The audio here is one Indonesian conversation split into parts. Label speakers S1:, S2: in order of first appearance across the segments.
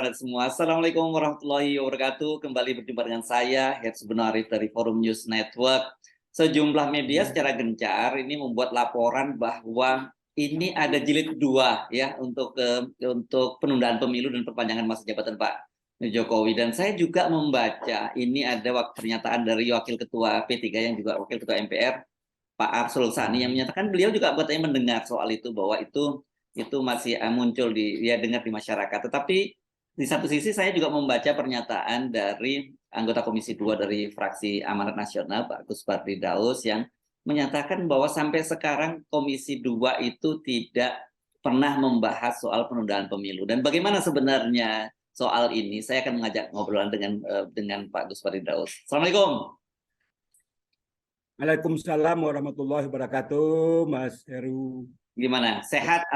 S1: brother semua. Assalamualaikum warahmatullahi wabarakatuh. Kembali berjumpa dengan saya, Heads Arif dari Forum News Network. Sejumlah media secara gencar ini membuat laporan bahwa ini ada jilid 2 ya untuk penundaan pemilu dan perpanjangan masa jabatan Pak Jokowi. Dan saya juga membaca ini ada pernyataan dari Wakil Ketua P3 yang juga Wakil Ketua MPR, Pak Arsul Sani, yang menyatakan beliau juga katanya mendengar soal itu, bahwa itu masih muncul dengar di masyarakat. Tetapi di satu sisi saya juga membaca pernyataan dari anggota Komisi 2 dari fraksi Amanat Nasional, Pak Gus Pardidaus, yang menyatakan bahwa sampai sekarang Komisi 2 itu tidak pernah membahas soal penundaan pemilu. Dan bagaimana sebenarnya soal ini? Saya akan mengajak ngobrolan dengan Pak Gus Pardidaus. Assalamualaikum.
S2: Waalaikumsalam warahmatullahi wabarakatuh, Mas Heru.
S1: Gimana? Sehat?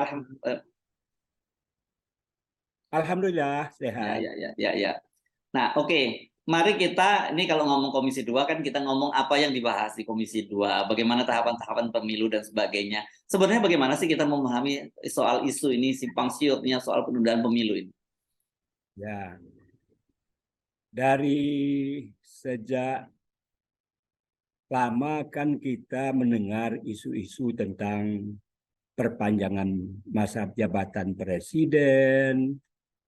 S2: Alhamdulillah sehat.
S1: Ya. Nah, oke. Mari kita, ini kalau ngomong Komisi 2 kan kita ngomong apa yang dibahas di Komisi 2, bagaimana tahapan-tahapan pemilu dan sebagainya. Sebenarnya bagaimana sih kita memahami soal isu ini, simpang siurnya soal penundaan pemilu ini?
S2: Ya, dari sejak lama kan kita mendengar isu-isu tentang perpanjangan masa jabatan presiden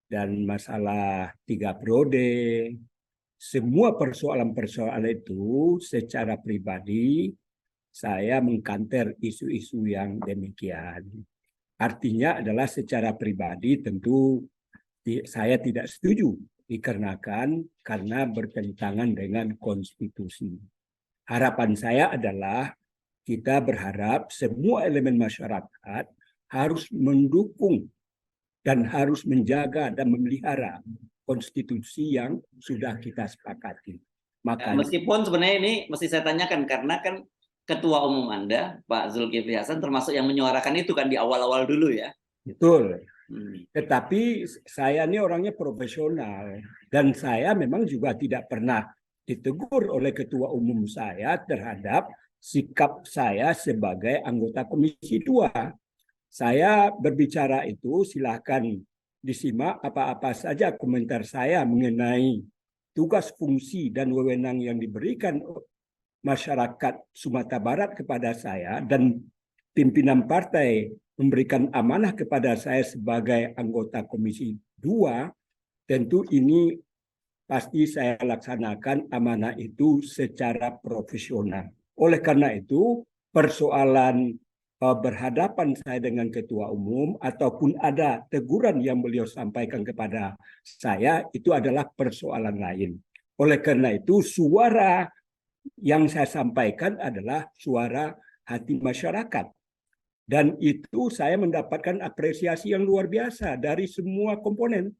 S2: dan masalah 3 periode. Semua persoalan-persoalan itu secara pribadi saya mengkanter isu-isu yang demikian. Artinya adalah secara pribadi tentu saya tidak setuju dikarenakan karena bertentangan dengan konstitusi. Harapan saya adalah kita berharap semua elemen masyarakat harus mendukung dan harus menjaga dan memelihara konstitusi yang sudah kita sepakati.
S1: Makanya, meskipun sebenarnya ini mesti saya tanyakan karena kan Ketua Umum Anda, Pak Zulkifli Hasan, termasuk yang menyuarakan itu kan di awal-awal dulu ya.
S2: Betul. Tetapi saya ini orangnya profesional dan saya memang juga tidak pernah ditegur oleh Ketua Umum saya terhadap sikap saya sebagai anggota Komisi 2. Saya berbicara itu silahkan disimak apa-apa saja komentar saya mengenai tugas fungsi dan wewenang yang diberikan masyarakat Sumatera Barat kepada saya dan pimpinan partai memberikan amanah kepada saya sebagai anggota Komisi 2, tentu ini pasti saya laksanakan amanah itu secara profesional. Oleh karena itu, persoalan berhadapan saya dengan Ketua Umum ataupun ada teguran yang beliau sampaikan kepada saya, itu adalah persoalan lain. Oleh karena itu, suara yang saya sampaikan adalah suara hati masyarakat. Dan itu saya mendapatkan apresiasi yang luar biasa dari semua komponen.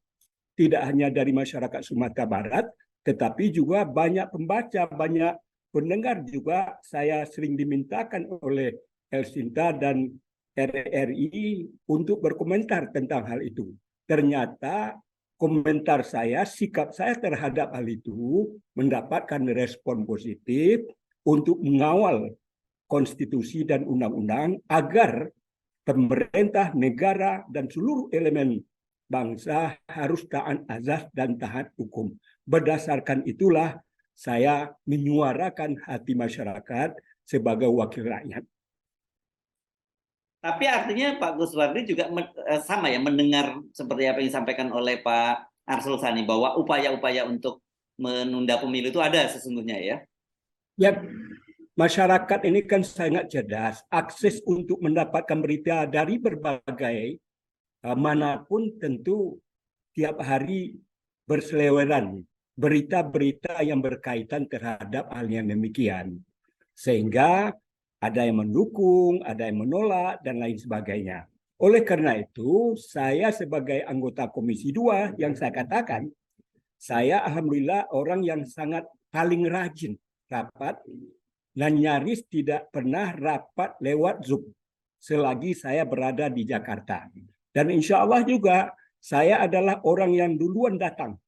S2: Tidak hanya dari masyarakat Sumatera Barat, tetapi juga banyak pembaca, banyak pendengar juga. Saya sering dimintakan oleh Elsinta dan RRI untuk berkomentar tentang hal itu. Ternyata komentar saya, sikap saya terhadap hal itu mendapatkan respon positif untuk mengawal konstitusi dan undang-undang agar pemerintah, negara, dan seluruh elemen bangsa harus taat azas dan taat hukum. Berdasarkan itulah saya menyuarakan hati masyarakat sebagai wakil rakyat.
S1: Tapi artinya Pak Gus Pardi juga sama ya, mendengar seperti apa yang disampaikan oleh Pak Arsul Sani bahwa upaya-upaya untuk menunda pemilu itu ada sesungguhnya ya?
S2: Ya, masyarakat ini kan sangat cerdas. Akses untuk mendapatkan berita dari berbagai manapun tentu tiap hari berseliweran berita-berita yang berkaitan terhadap hal yang demikian. Sehingga ada yang mendukung, ada yang menolak, dan lain sebagainya. Oleh karena itu, saya sebagai anggota Komisi 2 yang saya katakan, saya alhamdulillah orang yang sangat paling rajin rapat dan nyaris tidak pernah rapat lewat Zoom selagi saya berada di Jakarta. Dan insya Allah juga saya adalah orang yang duluan datang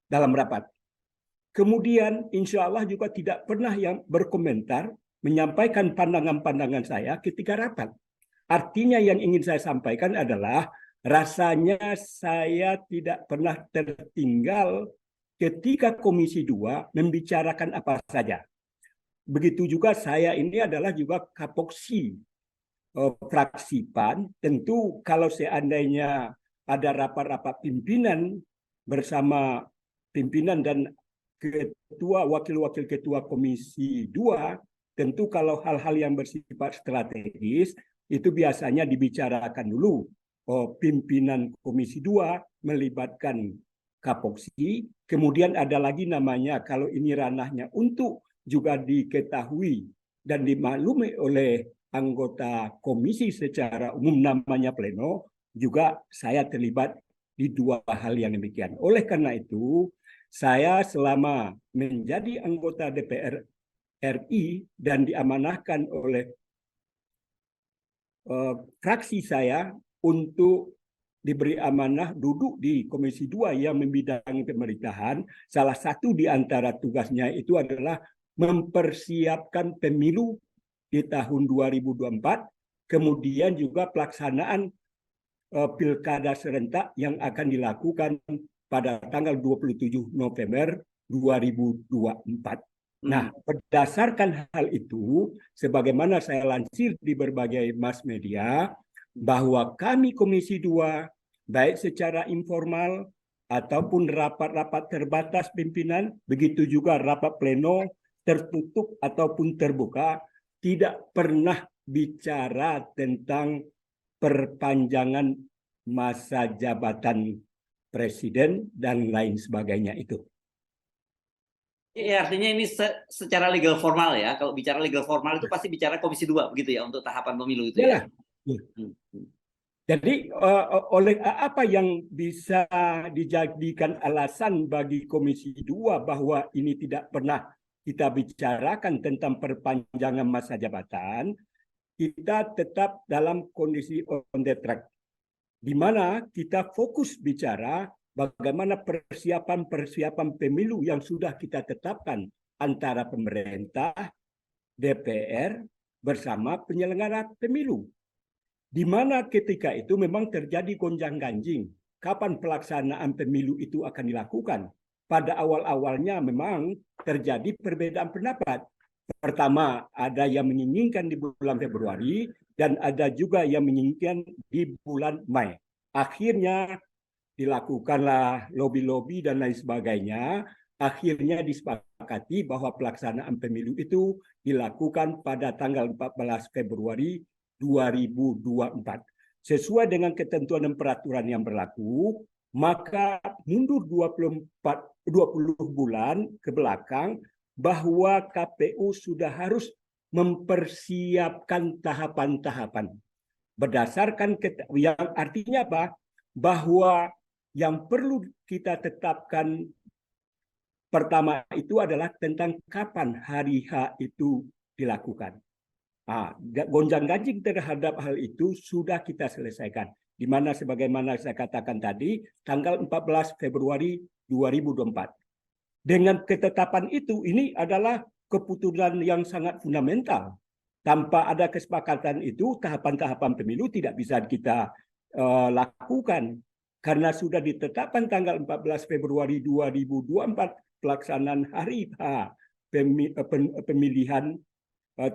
S2: dalam rapat. Kemudian insya Allah juga tidak pernah yang berkomentar menyampaikan pandangan-pandangan saya ketika rapat. Artinya yang ingin saya sampaikan adalah rasanya saya tidak pernah tertinggal ketika Komisi 2 membicarakan apa saja. Begitu juga saya ini adalah juga kapoksi fraksi PAN. Tentu kalau seandainya ada rapat-rapat pimpinan bersama pimpinan dan ketua, wakil-wakil ketua Komisi 2, tentu kalau hal-hal yang bersifat strategis itu biasanya dibicarakan dulu. Pimpinan Komisi 2 melibatkan kapoksi, kemudian ada lagi namanya kalau ini ranahnya untuk juga diketahui dan dimaklumi oleh anggota komisi secara umum namanya pleno, juga saya terlibat di dua hal yang demikian. Oleh karena itu, saya selama menjadi anggota DPR RI dan diamanahkan oleh fraksi saya untuk diberi amanah duduk di Komisi 2 yang membidangi pemerintahan, salah satu di antara tugasnya itu adalah mempersiapkan pemilu di tahun 2024, kemudian juga pelaksanaan pilkada serentak yang akan dilakukan pada tanggal 27 November 2024. Nah, berdasarkan hal itu, sebagaimana saya lansir di berbagai mass media, bahwa kami Komisi 2, baik secara informal ataupun rapat-rapat terbatas pimpinan, begitu juga rapat pleno tertutup ataupun terbuka, tidak pernah bicara tentang perpanjangan masa jabatan presiden dan lain sebagainya itu.
S1: Ya, artinya ini secara legal formal ya. Kalau bicara legal formal itu pasti bicara Komisi 2 begitu ya untuk tahapan pemilu itu ya.
S2: Jadi oleh apa yang bisa dijadikan alasan bagi Komisi 2 bahwa ini tidak pernah kita bicarakan tentang perpanjangan masa jabatan, kita tetap dalam kondisi on the track, di mana kita fokus bicara bagaimana persiapan pemilu yang sudah kita tetapkan antara pemerintah, DPR, bersama penyelenggara pemilu. Di mana ketika itu memang terjadi gonjang-ganjing. Kapan pelaksanaan pemilu itu akan dilakukan? Pada awal-awalnya memang terjadi perbedaan pendapat. Pertama, ada yang menginginkan di bulan Februari dan ada juga yang menginginkan di bulan Mei. Akhirnya dilakukanlah lobby-lobby dan lain sebagainya. Akhirnya disepakati bahwa pelaksanaan pemilu itu dilakukan pada tanggal 14 Februari 2024. Sesuai dengan ketentuan dan peraturan yang berlaku, maka mundur 20 bulan ke belakang bahwa KPU sudah harus mempersiapkan tahapan-tahapan. Berdasarkan yang artinya apa? Bahwa yang perlu kita tetapkan pertama itu adalah tentang kapan hari H itu dilakukan. Gonjang-ganjing terhadap hal itu sudah kita selesaikan. Di mana sebagaimana saya katakan tadi, tanggal 14 Februari 2024. Dengan ketetapan itu, ini adalah keputusan yang sangat fundamental. Tanpa ada kesepakatan itu, tahapan-tahapan pemilu tidak bisa kita lakukan. Karena sudah ditetapkan tanggal 14 Februari 2024, pelaksanaan hari H pemilihan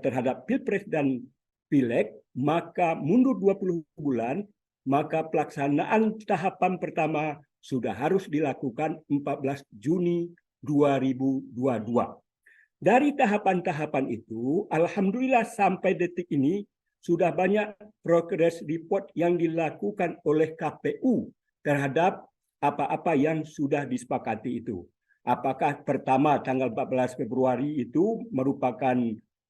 S2: terhadap Pilpres dan Pileg, maka mundur 20 bulan, maka pelaksanaan tahapan pertama sudah harus dilakukan 14 Juni 2022. Dari tahapan-tahapan itu, alhamdulillah sampai detik ini sudah banyak progress report yang dilakukan oleh KPU terhadap apa-apa yang sudah disepakati itu. Apakah pertama tanggal 14 Februari itu merupakan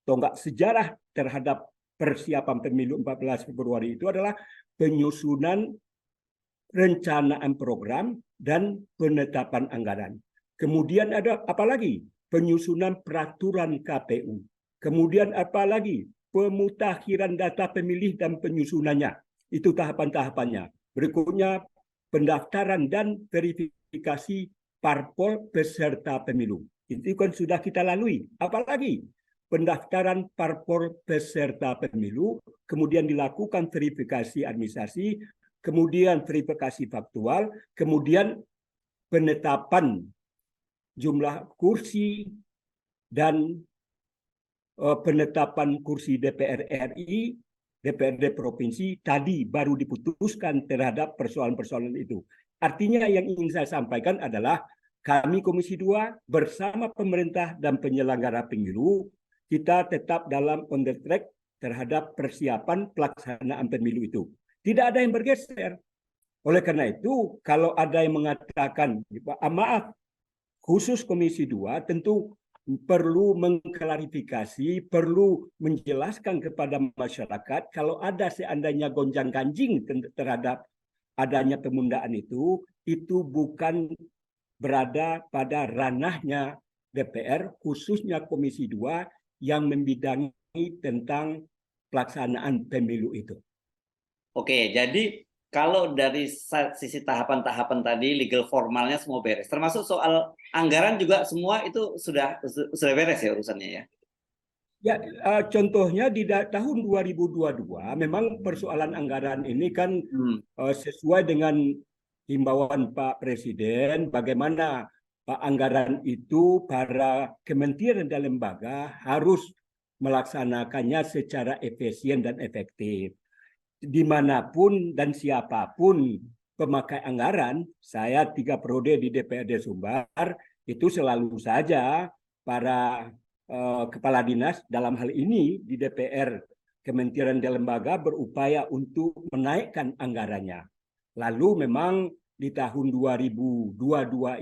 S2: tonggak sejarah terhadap persiapan pemilu 14 Februari itu adalah penyusunan rencanaan program dan penetapan anggaran. Kemudian ada apa lagi? Penyusunan peraturan KPU. Kemudian apa lagi? Pemutakhiran data pemilih dan penyusunannya. Itu tahapan-tahapannya. Berikutnya pendaftaran dan verifikasi parpol peserta pemilu. Itu kan sudah kita lalui. Apalagi pendaftaran parpol peserta pemilu, kemudian dilakukan verifikasi administrasi, kemudian verifikasi faktual, kemudian penetapan jumlah kursi dan penetapan kursi DPR RI, DPRD provinsi tadi baru diputuskan terhadap persoalan-persoalan itu. Artinya yang ingin saya sampaikan adalah kami Komisi 2 bersama pemerintah dan penyelenggara pemilu, kita tetap dalam on the track terhadap persiapan pelaksanaan pemilu itu. Tidak ada yang bergeser. Oleh karena itu, kalau ada yang mengatakan, maaf, khusus Komisi 2 tentu perlu mengklarifikasi, perlu menjelaskan kepada masyarakat kalau ada seandainya gonjang-ganjing terhadap adanya penundaan itu bukan berada pada ranahnya DPR, khususnya Komisi 2 yang membidangi tentang pelaksanaan pemilu itu.
S1: Oke, jadi kalau dari sisi tahapan-tahapan tadi, legal formalnya semua beres. Termasuk soal anggaran juga semua itu sudah beres ya urusannya ya?
S2: Ya, contohnya di tahun 2022 memang persoalan anggaran ini kan sesuai dengan himbauan Pak Presiden, bagaimana Pak anggaran itu para kementerian dan lembaga harus melaksanakannya secara efisien dan efektif. Dimanapun dan siapapun pemakai anggaran, saya 3 periode di DPRD Sumbar, itu selalu saja para kepala dinas dalam hal ini di DPR kementerian dan lembaga berupaya untuk menaikkan anggarannya. Lalu memang di tahun 2022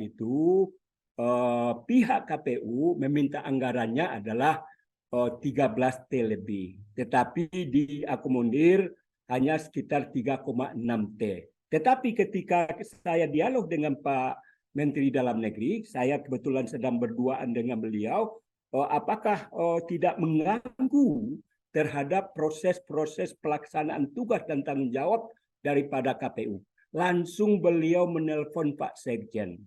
S2: itu pihak KPU meminta anggarannya adalah 13 T lebih, tetapi diakomodir hanya sekitar 3,6 T. Tetapi ketika saya dialog dengan Pak Menteri Dalam Negeri, saya kebetulan sedang berduaan dengan beliau, apakah tidak mengganggu terhadap proses-proses pelaksanaan tugas dan tanggung jawab daripada KPU. Langsung beliau menelpon Pak Sekjen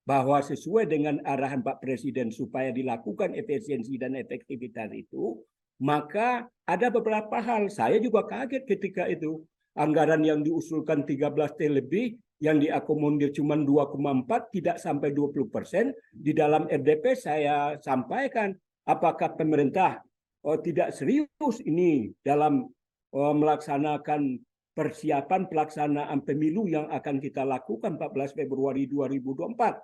S2: bahwa sesuai dengan arahan Pak Presiden supaya dilakukan efisiensi dan efektivitas itu, maka ada beberapa hal. Saya juga kaget ketika itu. Anggaran yang diusulkan 13 T lebih, yang diakomodir cuma 2,4, tidak sampai 20%. Di dalam RDP saya sampaikan, apakah pemerintah tidak serius ini dalam melaksanakan persiapan pelaksanaan pemilu yang akan kita lakukan 14 Februari 2024.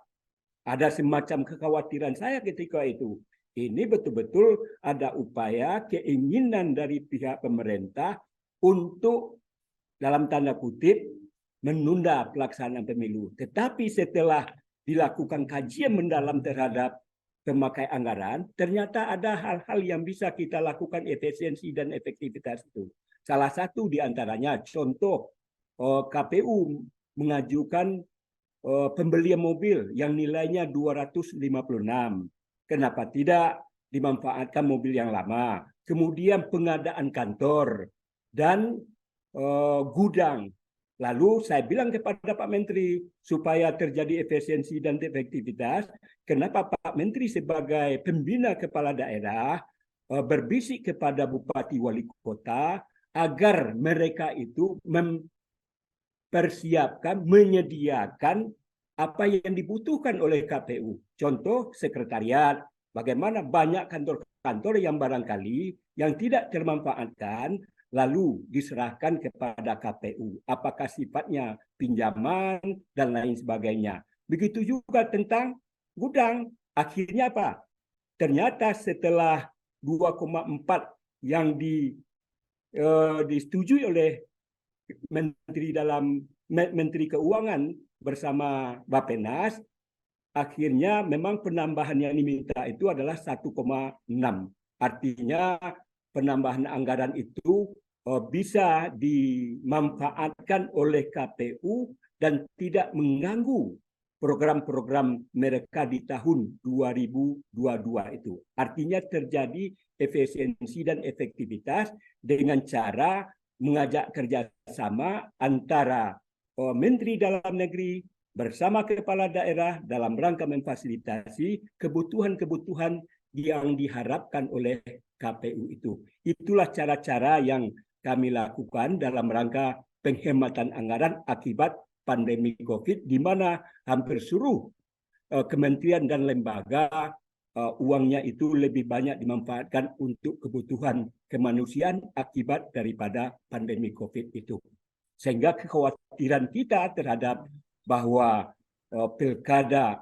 S2: Ada semacam kekhawatiran saya ketika itu. Ini betul-betul ada upaya keinginan dari pihak pemerintah untuk dalam tanda kutip menunda pelaksanaan pemilu. Tetapi setelah dilakukan kajian mendalam terhadap pemakai anggaran, ternyata ada hal-hal yang bisa kita lakukan efisiensi dan efektivitas itu. Salah satu di antaranya contoh KPU mengajukan pembelian mobil yang nilainya 256. Kenapa tidak dimanfaatkan mobil yang lama? Kemudian pengadaan kantor dan gudang. Lalu saya bilang kepada Pak Menteri, supaya terjadi efisiensi dan efektivitas, kenapa Pak Menteri sebagai pembina kepala daerah berbisik kepada Bupati Wali Kota agar mereka itu mempersiapkan, menyediakan apa yang dibutuhkan oleh KPU. Contoh sekretariat, bagaimana banyak kantor-kantor yang barangkali yang tidak termanfaatkan lalu diserahkan kepada KPU. Apakah sifatnya pinjaman dan lain sebagainya. Begitu juga tentang gudang. Akhirnya apa? Ternyata setelah 2,4 yang disetujui oleh Menteri Keuangan bersama Bappenas, akhirnya memang penambahan yang diminta itu adalah 1,6. Artinya penambahan anggaran itu bisa dimanfaatkan oleh KPU dan tidak mengganggu program-program mereka di tahun 2022 itu. Artinya terjadi efisiensi dan efektivitas dengan cara mengajak kerjasama antara Menteri Dalam Negeri bersama kepala daerah dalam rangka memfasilitasi kebutuhan-kebutuhan yang diharapkan oleh KPU itu. Itulah cara-cara yang kami lakukan dalam rangka penghematan anggaran akibat pandemi COVID, di mana hampir seluruh kementerian dan lembaga uangnya itu lebih banyak dimanfaatkan untuk kebutuhan kemanusiaan akibat daripada pandemi COVID itu. Sehingga kekhawatiran kita terhadap bahwa pilkada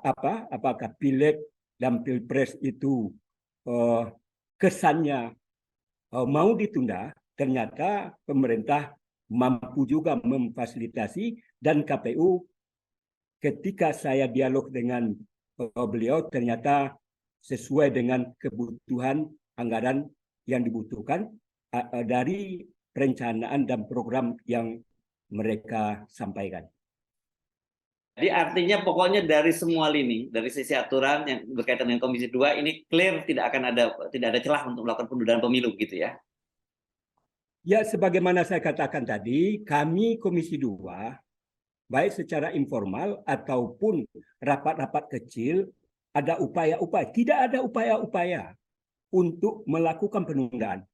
S2: apakah pileg dan pilpres itu kesannya mau ditunda, ternyata pemerintah mampu juga memfasilitasi, dan KPU ketika saya dialog dengan beliau ternyata sesuai dengan kebutuhan anggaran yang dibutuhkan dari perencanaan dan program yang mereka sampaikan.
S1: Jadi artinya pokoknya dari semua lini, dari sisi aturan yang berkaitan dengan Komisi 2 ini clear, tidak ada celah untuk melakukan penundaan pemilu gitu ya.
S2: Ya, sebagaimana saya katakan tadi, kami Komisi 2 baik secara informal ataupun rapat-rapat kecil ada upaya-upaya, tidak ada upaya-upaya untuk melakukan penundaan.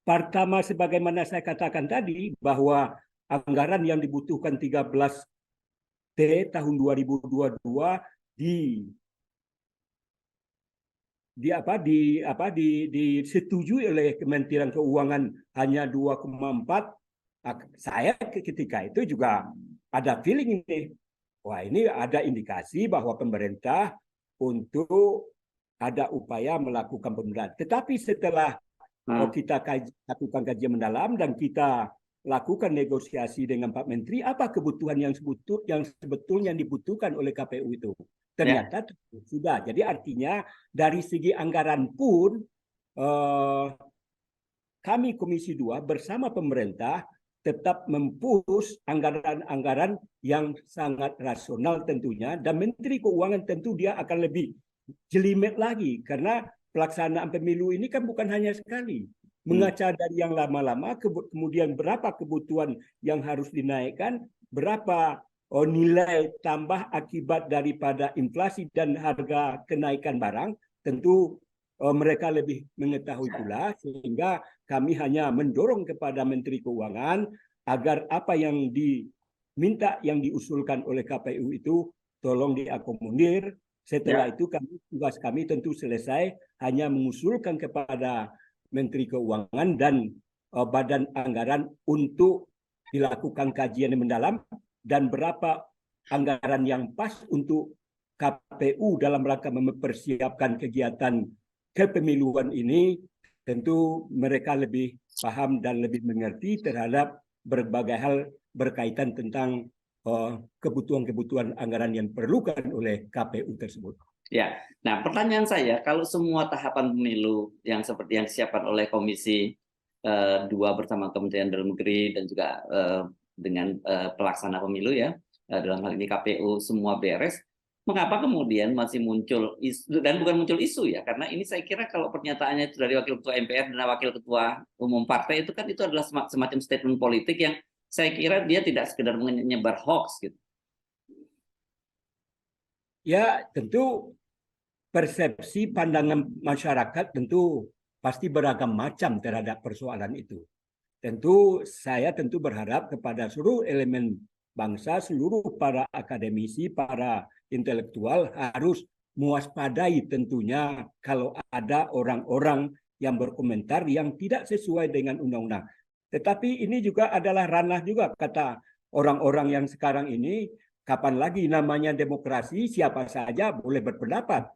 S2: Pertama, sebagaimana saya katakan tadi, bahwa anggaran yang dibutuhkan 13T tahun 2022 disetujui oleh Kementerian Keuangan hanya 2,4. Saya ketika itu juga ada feeling ini, wah ini ada indikasi bahwa pemerintah untuk ada upaya melakukan penundaan. Tetapi setelah kita lakukan kajian mendalam dan kita lakukan negosiasi dengan Pak Menteri, apa kebutuhan yang sebetulnya dibutuhkan oleh KPU itu. Ternyata sudah. Jadi artinya dari segi anggaran pun kami Komisi 2 bersama pemerintah tetap mempush anggaran-anggaran yang sangat rasional tentunya, dan Menteri Keuangan tentu dia akan lebih jelimet lagi karena pelaksanaan pemilu ini kan bukan hanya sekali. Mengaca dari yang lama-lama, kemudian berapa kebutuhan yang harus dinaikkan, berapa nilai tambah akibat daripada inflasi dan harga kenaikan barang, tentu mereka lebih mengetahui pula, sehingga kami hanya mendorong kepada Menteri Keuangan agar apa yang diminta, yang diusulkan oleh KPU itu tolong diakomodir. Setelah itu tugas kami tentu selesai, hanya mengusulkan kepada Menteri Keuangan dan Badan Anggaran untuk dilakukan kajian yang mendalam dan berapa anggaran yang pas untuk KPU dalam rangka mempersiapkan kegiatan kepemiluan ini. Tentu mereka lebih paham dan lebih mengerti terhadap berbagai hal berkaitan tentang kebutuhan-kebutuhan anggaran yang diperlukan oleh KPU tersebut.
S1: Ya, nah pertanyaan saya, kalau semua tahapan pemilu yang seperti yang disiapkan oleh Komisi 2 bersama Kementerian Dalam Negeri dan juga dengan pelaksana pemilu ya, dalam hal ini KPU semua beres, mengapa kemudian masih muncul isu, dan bukan muncul isu ya, karena ini saya kira kalau pernyataannya itu dari Wakil Ketua MPR dan Wakil Ketua Umum Partai itu kan itu adalah semacam statement politik yang saya kira dia tidak sekedar menyebar hoax gitu.
S2: Ya, tentu persepsi pandangan masyarakat tentu pasti beragam macam terhadap persoalan itu. Tentu saya berharap kepada seluruh elemen bangsa, seluruh para akademisi, para intelektual harus mewaspadai tentunya kalau ada orang-orang yang berkomentar yang tidak sesuai dengan undang-undang. Tetapi ini juga adalah ranah juga kata orang-orang yang sekarang ini, kapan lagi namanya demokrasi, siapa saja boleh berpendapat,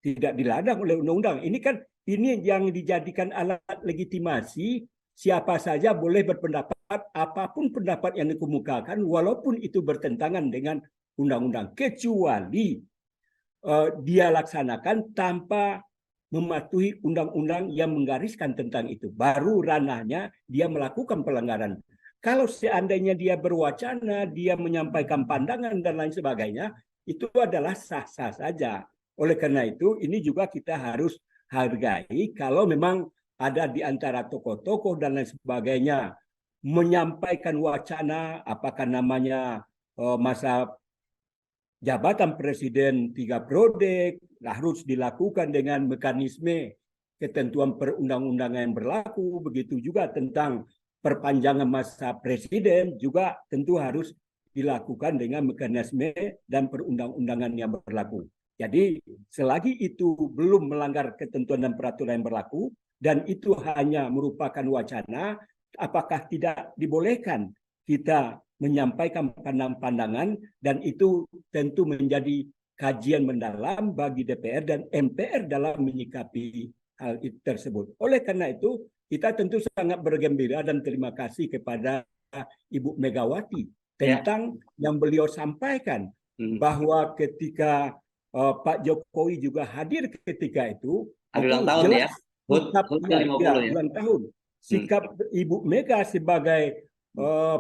S2: tidak diladang oleh undang-undang. Ini yang dijadikan alat legitimasi, siapa saja boleh berpendapat, apapun pendapat yang dikemukakan, walaupun itu bertentangan dengan undang-undang, kecuali dia laksanakan tanpa mematuhi undang-undang yang menggariskan tentang itu. Baru ranahnya dia melakukan pelanggaran. Kalau seandainya dia berwacana, dia menyampaikan pandangan dan lain sebagainya, itu adalah sah-sah saja. Oleh karena itu, ini juga kita harus hargai kalau memang ada di antara tokoh-tokoh dan lain sebagainya menyampaikan wacana, apakah namanya masa jabatan presiden 3 periode harus dilakukan dengan mekanisme ketentuan perundang-undangan yang berlaku, begitu juga tentang perpanjangan masa presiden juga tentu harus dilakukan dengan mekanisme dan perundang-undangan yang berlaku. Jadi selagi itu belum melanggar ketentuan dan peraturan yang berlaku dan itu hanya merupakan wacana, apakah tidak dibolehkan kita menyampaikan pandangan-pandangan, dan itu tentu menjadi kajian mendalam bagi DPR dan MPR dalam menyikapi hal itu tersebut. Oleh karena itu, kita tentu sangat bergembira dan terima kasih kepada Ibu Megawati tentang yang beliau sampaikan bahwa ketika Pak Jokowi juga hadir ketika itu
S1: ulang tahun
S2: jelas
S1: ya. HUT ke-50 ya.
S2: ulang tahun. Sikap Ibu Mega sebagai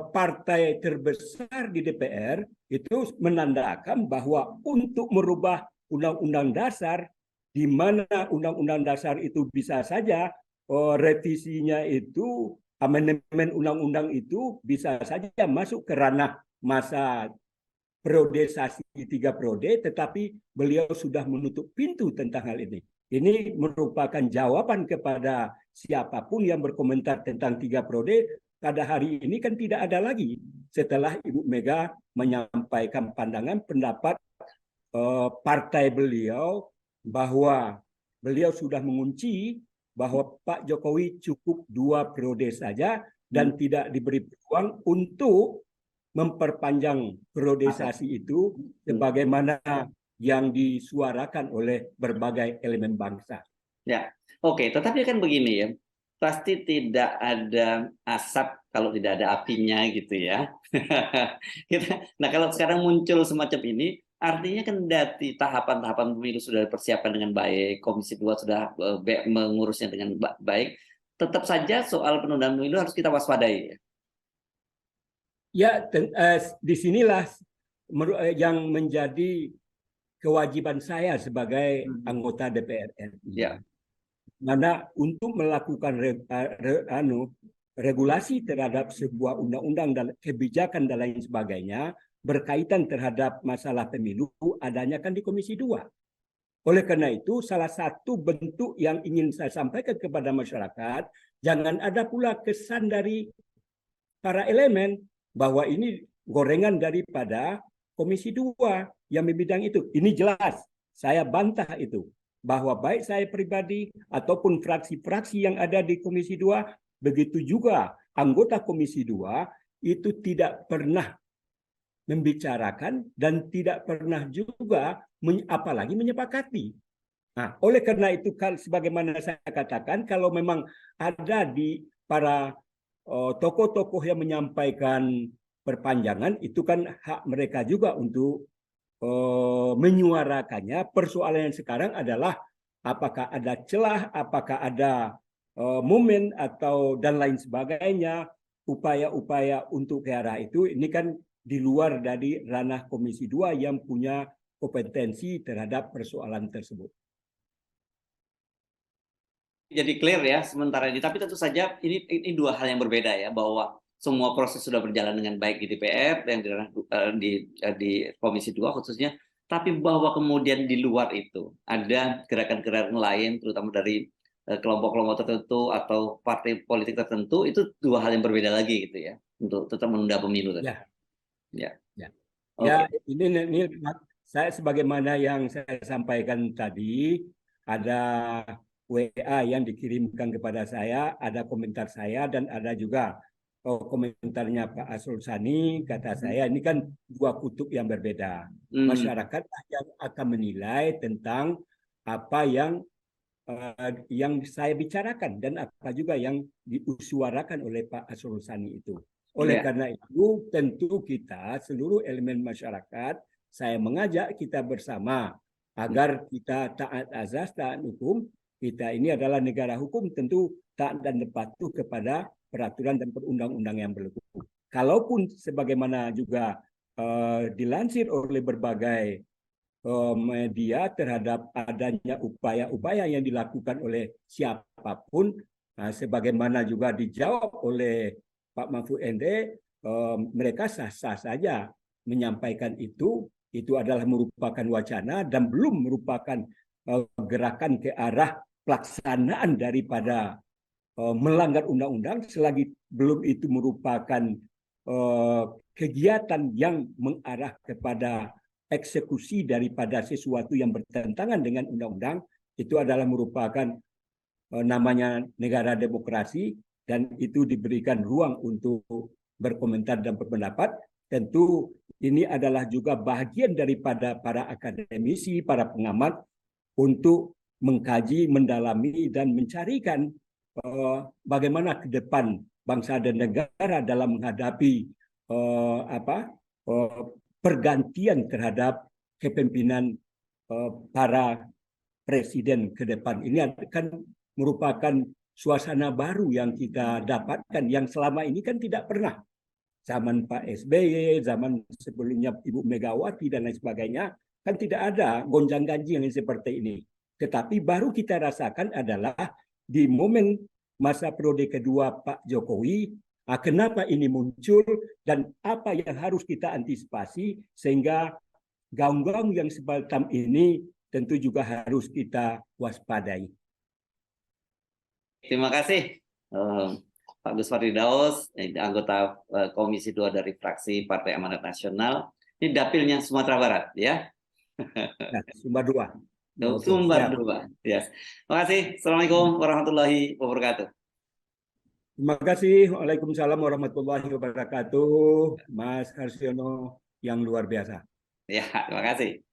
S2: partai terbesar di DPR itu menandakan bahwa untuk merubah undang-undang dasar, di mana undang-undang dasar itu bisa saja revisinya itu, amandemen undang-undang itu bisa saja masuk ke ranah masa periodisasi 3 periode, tetapi beliau sudah menutup pintu tentang hal ini. Ini merupakan jawaban kepada siapapun yang berkomentar tentang 3 periode. Pada hari ini kan tidak ada lagi setelah Ibu Mega menyampaikan pandangan pendapat partai beliau bahwa beliau sudah mengunci bahwa Pak Jokowi cukup 2 periode saja dan tidak diberi peluang untuk memperpanjang periodisasi itu sebagaimana yang disuarakan oleh berbagai elemen bangsa.
S1: Ya, oke. Tetapi kan begini ya, pasti tidak ada asap kalau tidak ada apinya gitu ya. Nah, kalau sekarang muncul semacam ini, artinya kan dari tahapan-tahapan pemilu sudah dipersiapkan dengan baik, Komisi 2 sudah mengurusnya dengan baik, tetap saja soal penundaan pemilu harus kita waspadai.
S2: Ya, disinilah yang menjadi kewajiban saya sebagai anggota DPR RI.
S1: Ya.
S2: Mana untuk melakukan regulasi terhadap sebuah undang-undang dan kebijakan dan lain sebagainya berkaitan terhadap masalah pemilu adanya kan di Komisi 2. Oleh karena itu, salah satu bentuk yang ingin saya sampaikan kepada masyarakat, jangan ada pula kesan dari para elemen bahwa ini gorengan daripada Komisi 2 yang membidang itu. Ini jelas, saya bantah itu. Bahwa baik saya pribadi ataupun fraksi-fraksi yang ada di Komisi 2, begitu juga anggota Komisi 2 itu tidak pernah membicarakan dan tidak pernah juga apalagi menyepakati. Nah, oleh karena itu, sebagaimana saya katakan, kalau memang ada di para tokoh-tokoh yang menyampaikan perpanjangan, itu kan hak mereka juga untuk menyuarakannya. Persoalan yang sekarang adalah apakah ada celah, apakah ada momen atau dan lain sebagainya, upaya-upaya untuk ke arah itu. Ini kan di luar dari ranah Komisi 2 yang punya kompetensi terhadap persoalan tersebut.
S1: Jadi clear ya sementara ini, tapi tentu saja ini dua hal yang berbeda ya, bahwa semua proses sudah berjalan dengan baik di DPR yang di Komisi 2 khususnya, tapi bahwa kemudian di luar itu ada gerakan-gerakan lain terutama dari kelompok-kelompok tertentu atau partai politik tertentu, itu dua hal yang berbeda lagi gitu ya, untuk tetap menunda pemilu tadi.
S2: Ya.
S1: Okay.
S2: Ini saya sebagaimana yang saya sampaikan tadi, ada WA yang dikirimkan kepada saya, ada komentar saya, dan ada juga komentarnya Pak Asrul Sani. Kata saya, ini kan dua kutub yang berbeda. Masyarakat yang akan menilai tentang apa yang saya bicarakan dan apa juga yang diusuarakan oleh Pak Asrul Sani itu. Oleh karena itu, tentu kita seluruh elemen masyarakat, saya mengajak kita bersama agar kita taat azas, taat hukum. Kita ini adalah negara hukum, tentu taat dan patuh kepada peraturan dan perundang-undang yang berlaku. Kalaupun sebagaimana juga dilansir oleh berbagai media terhadap adanya upaya-upaya yang dilakukan oleh siapapun, sebagaimana juga dijawab oleh Pak Mahfud MD, mereka sah-sah saja menyampaikan itu adalah merupakan wacana dan belum merupakan gerakan ke arah pelaksanaan daripada melanggar undang-undang selagi belum itu merupakan kegiatan yang mengarah kepada eksekusi daripada sesuatu yang bertentangan dengan undang-undang, itu adalah merupakan namanya negara demokrasi, dan itu diberikan ruang untuk berkomentar dan berpendapat. Tentu ini adalah juga bagian daripada para akademisi, para pengamat untuk mengkaji, mendalami, dan mencarikan bagaimana ke depan bangsa dan negara dalam menghadapi pergantian terhadap kepemimpinan para presiden ke depan. Ini akan merupakan suasana baru yang kita dapatkan, yang selama ini kan tidak pernah. Zaman Pak SBY, zaman sebelumnya Ibu Megawati dan lain sebagainya, kan tidak ada gonjang-ganjing yang seperti ini. Tetapi baru kita rasakan adalah di momen masa periode kedua Pak Jokowi, kenapa ini muncul dan apa yang harus kita antisipasi, sehingga gaung-gaung yang semacam ini tentu juga harus kita waspadai.
S1: Terima kasih Pak Gus Firdaus, anggota Komisi 2 dari fraksi Partai Amanat Nasional. Ini dapilnya Sumatera Barat, ya?
S2: Nah, Sumbar 2.
S1: Sumbar 2. Yes. Terima kasih. Assalamualaikum warahmatullahi wabarakatuh.
S2: Terima kasih. Waalaikumsalam warahmatullahi wabarakatuh. Mas Harsiono yang luar biasa.
S1: Ya, terima kasih.